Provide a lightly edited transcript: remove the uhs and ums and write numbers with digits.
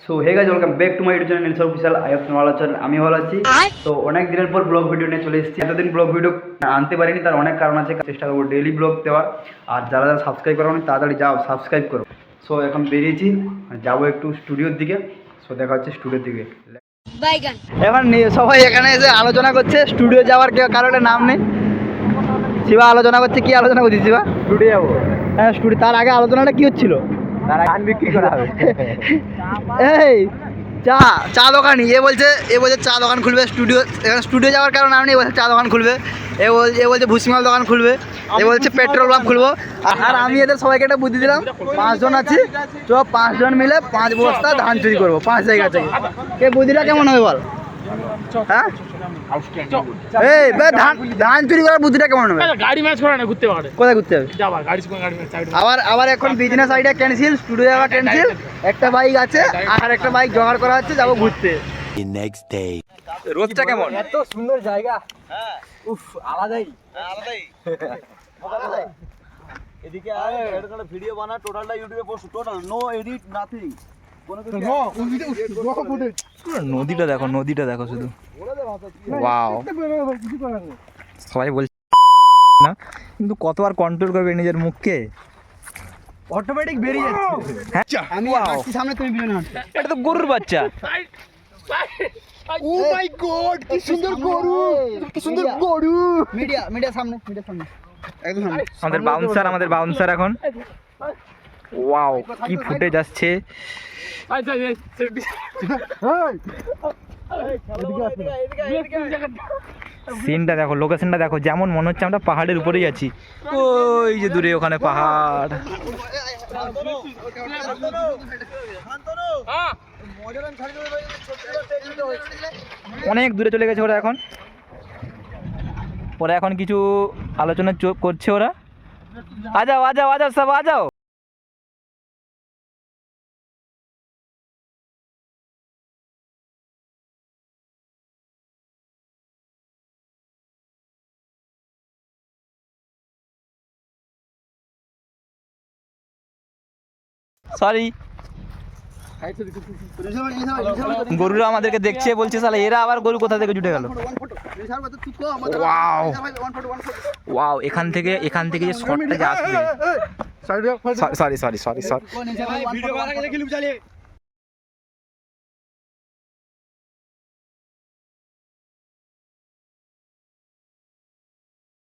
So hey guys, welcome back to my YouTube channel Nils official. I hope তোমরা ভালো আছেন, আমি ভালো আছি। তো অনেক দিনের পর ব্লগ ভিডিও নিয়ে চলে এসেছি। এতদিন ব্লগ ভিডিও আনতে পারিনি, তার অনেক কারণ আছে। চেষ্টা করবো ডেইলি ব্লগ দেওয়ার। আর যারা যারা সাবস্ক্রাইব করো তাড়াতাড়ি যাও, সাবস্ক্রাইব করো। সো এখন বেরিয়েছি, যাবো একটু স্টুডিওর দিকে। সো দেখা হচ্ছে স্টুডিওর দিকে। এখন সবাই এখানে এসে আলোচনা করছে স্টুডিও যাওয়ার কারণে নাম নেই। শিবা আলোচনা করছে, কি আলোচনা করছিস শিবা? স্টুডিও যাবো। হ্যাঁ স্টুডিও। তার আগে আলোচনাটা কি হচ্ছিল? তারা গান বিক্রি করা হবে। এই চা দোকানি এ বলছে চা দোকান খুলবে স্টুডিও। এখানে স্টুডিও যাওয়ার কারণে আমি বলছে চা দোকান খুলবে। এ বলছে ভুসিমাল দোকান খুলবে। এ বলছে পেট্রোল পাম্প খুলবো। আর আমি এদের সবাইকে একটা বুদ্ধি দিলাম, 5 জন আছি, তো 5 জন মিলে 5 বস্তা ধান চুরি করবো 5 জায়গা থেকে। কে বুদ্ধিটা কেমন হবে বল? হ্যাঁ এই ধান চুরি করার বুদ্ধিটা কেমন হবে? গাড়ি ম্যাচ করে না, ঘুরতে পারে। কোথায় ঘুরতে হবে? যাবা গাড়ি গাড়ি ম্যাচ আবার এখন বিজনেস আইডিয়া ক্যান্সেল, স্টুডিও যাওয়া ক্যান্সেল। একটা বাইক আছে আর একটা বাইক জোগাড় করা হচ্ছে, যাবো ঘুরতে। Next day. রোদটা কেমন? এত সুন্দর জায়গা। উফ, আলাদাই। এদিকে আয়, একটা ভিডিও বানা, টোটালটা ইউটিউবে post, total no edit nothing. নদীটা দেখো শুধু। ওয়াও, সবাই বলছে না, কিন্তু কতবার কন্ট্রোল করবে নিজের মুখকে? অটোমেটিক বেরিয়ে যাচ্ছে। হ্যাঁ, আমি আসছি সামনে, তুমি বিয়ে না। এটা তো গরুর বাচ্চা। ও মাই গড, কি সুন্দর গরু, কি সুন্দর গরু। মিডিয়া সামনে একদম সামনে। আমাদের বাউন্সার এখন। ওয়াও, কি ফুটেজ আসছে। সিনটা দেখো, লোকেশনটা দেখো, যেমন মনে হচ্ছে আমরা পাহাড়ের উপরেই আছি। ওই যে দূরে ওখানে পাহাড়। অনেক দূরে চলে গেছে ওরা এখন কিছু আলোচনা করছে ওরা। আজাও সব আজাও। সরি, গরুরা আমাদেরকে দেখছে, বলছে সালা এরা আবার গরু কোথা থেকে জুটে গেল। ওয়াও, এখান থেকে যে শটটা যে আসবে। সরি